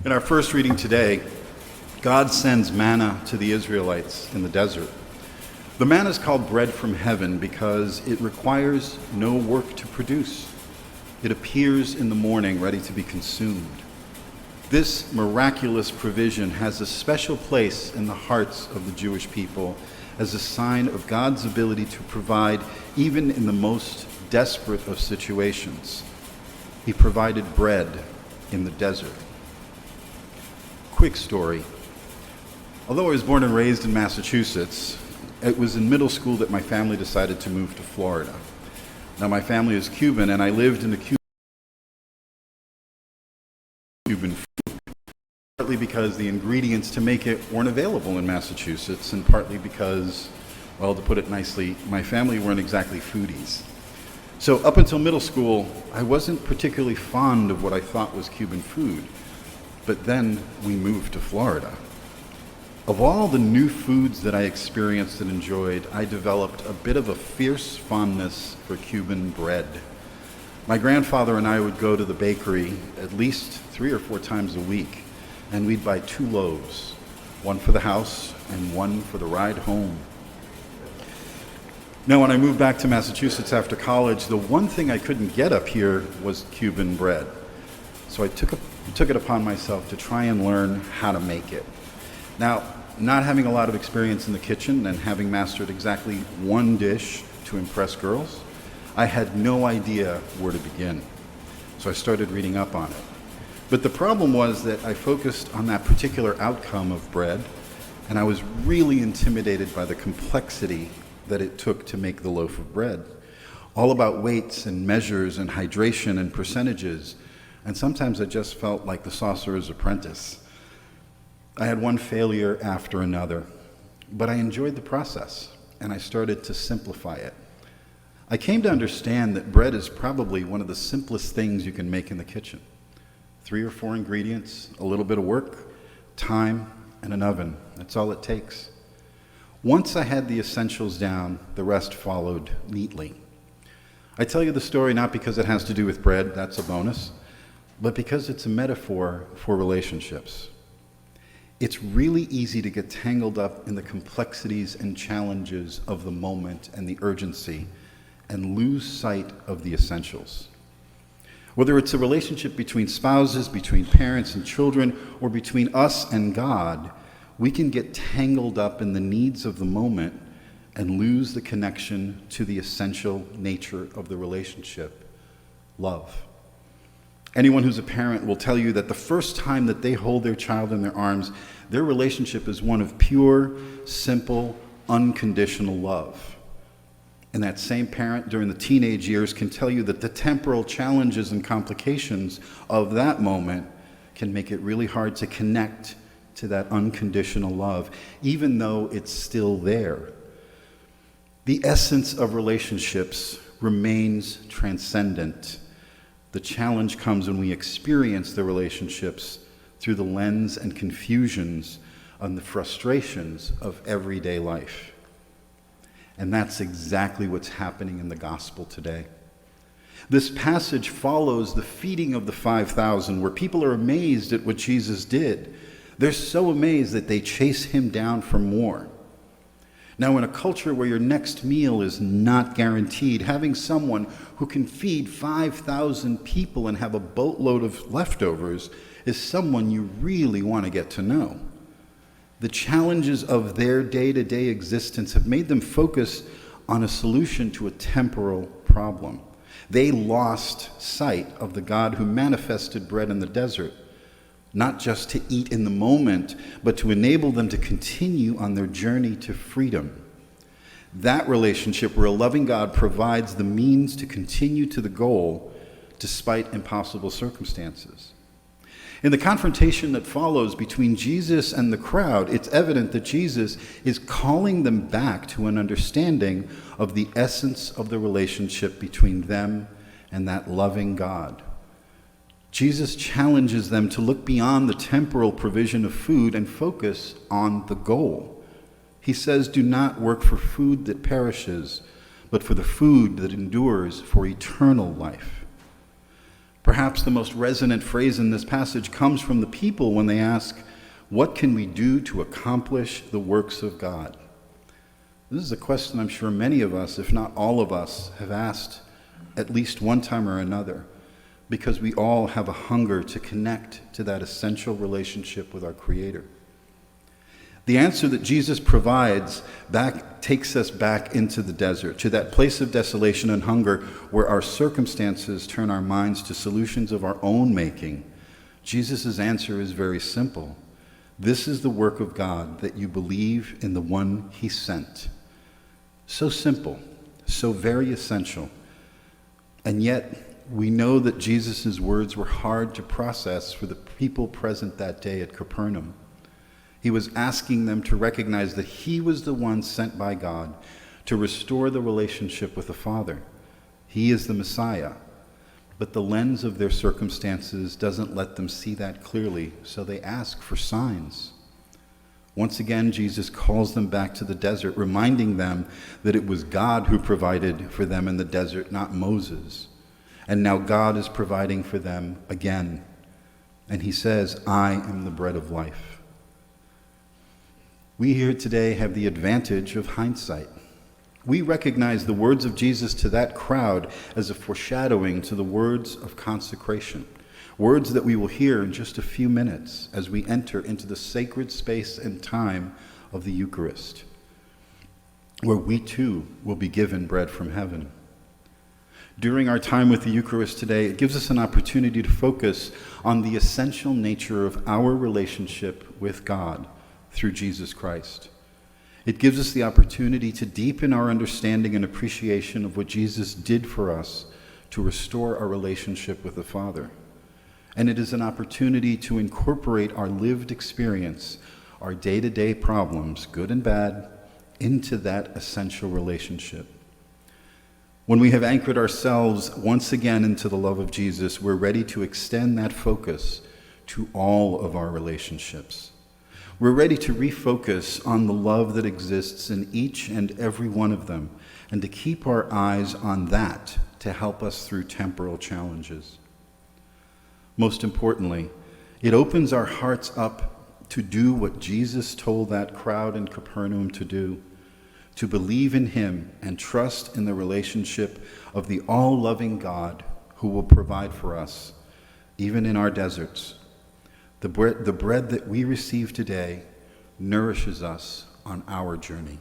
In our first reading today, God sends manna to the Israelites in the desert. The manna is called bread from heaven because it requires no work to produce. It appears in the morning ready to be consumed. This miraculous provision has a special place in the hearts of the Jewish people as a sign of God's ability to provide even in the most desperate of situations. He provided bread in the desert. Quick story. Although I was born and raised in Massachusetts, it was in middle school that my family decided to move to Florida. Now, my family is Cuban, and I lived in the Cuban food, partly because the ingredients to make it weren't available in Massachusetts, and partly because, well, to put it nicely, my family weren't exactly foodies. So up until middle school, I wasn't particularly fond of what I thought was Cuban food. But then we moved to Florida. Of all the new foods that I experienced and enjoyed, I developed a bit of a fierce fondness for Cuban bread. My grandfather and I would go to the bakery at least 3 or 4 times a week, and we'd buy 2 loaves, one for the house and one for the ride home. Now, when I moved back to Massachusetts after college, the one thing I couldn't get up here was Cuban bread. So I took it upon myself to try and learn how to make it. Now, not having a lot of experience in the kitchen and having mastered exactly one dish to impress girls, I had no idea where to begin. So I started reading up on it. But the problem was that I focused on that particular outcome of bread, and I was really intimidated by the complexity that it took to make the loaf of bread. All about weights and measures and hydration and percentages. And sometimes I just felt like the sorcerer's apprentice. I had one failure after another, but I enjoyed the process, and I started to simplify it. I came to understand that bread is probably one of the simplest things you can make in the kitchen. 3 or 4 ingredients, a little bit of work, time, and an oven. That's all it takes. Once I had the essentials down, the rest followed neatly. I tell you the story not because it has to do with bread, that's a bonus, but because it's a metaphor for relationships. It's really easy to get tangled up in the complexities and challenges of the moment and the urgency and lose sight of the essentials. Whether it's a relationship between spouses, between parents and children, or between us and God, we can get tangled up in the needs of the moment and lose the connection to the essential nature of the relationship, love. Anyone who's a parent will tell you that the first time that they hold their child in their arms, their relationship is one of pure, simple, unconditional love. And that same parent during the teenage years can tell you that the temporal challenges and complications of that moment can make it really hard to connect to that unconditional love, even though it's still there. The essence of relationships remains transcendent. The challenge comes when we experience the relationships through the lens and confusions and the frustrations of everyday life. And that's exactly what's happening in the gospel today. This passage follows the feeding of the 5,000, where people are amazed at what Jesus did. They're so amazed that they chase him down for more. Now, in a culture where your next meal is not guaranteed, having someone who can feed 5,000 people and have a boatload of leftovers is someone you really want to get to know. The challenges of their day-to-day existence have made them focus on a solution to a temporal problem. They lost sight of the God who manifested bread in the desert, not just to eat in the moment, but to enable them to continue on their journey to freedom. That relationship where a loving God provides the means to continue to the goal despite impossible circumstances. In the confrontation that follows between Jesus and the crowd, it's evident that Jesus is calling them back to an understanding of the essence of the relationship between them and that loving God. Jesus challenges them to look beyond the temporal provision of food and focus on the goal. He says, "Do not work for food that perishes, but for the food that endures for eternal life." Perhaps the most resonant phrase in this passage comes from the people when they ask, "What can we do to accomplish the works of God?" This is a question I'm sure many of us, if not all of us, have asked at least one time or another, because we all have a hunger to connect to that essential relationship with our Creator. The answer that Jesus provides takes us back into the desert, to that place of desolation and hunger where our circumstances turn our minds to solutions of our own making. Jesus' answer is very simple. This is the work of God, that you believe in the one he sent. So simple, so very essential. And yet, we know that Jesus' words were hard to process for the people present that day at Capernaum. He was asking them to recognize that he was the one sent by God to restore the relationship with the Father. He is the Messiah. But the lens of their circumstances doesn't let them see that clearly, so they ask for signs. Once again, Jesus calls them back to the desert, reminding them that it was God who provided for them in the desert, not Moses. And now God is providing for them again. And he says, "I am the bread of life." We here today have the advantage of hindsight. We recognize the words of Jesus to that crowd as a foreshadowing to the words of consecration, words that we will hear in just a few minutes as we enter into the sacred space and time of the Eucharist, where we too will be given bread from heaven. During our time with the Eucharist today, it gives us an opportunity to focus on the essential nature of our relationship with God through Jesus Christ. It gives us the opportunity to deepen our understanding and appreciation of what Jesus did for us to restore our relationship with the Father. And it is an opportunity to incorporate our lived experience, our day-to-day problems, good and bad, into that essential relationship. When we have anchored ourselves once again into the love of Jesus, we're ready to extend that focus to all of our relationships. We're ready to refocus on the love that exists in each and every one of them, and to keep our eyes on that to help us through temporal challenges. Most importantly, it opens our hearts up to do what Jesus told that crowd in Capernaum to do, to believe in him and trust in the relationship of the all-loving God who will provide for us, even in our deserts. The bread that we receive today nourishes us on our journey.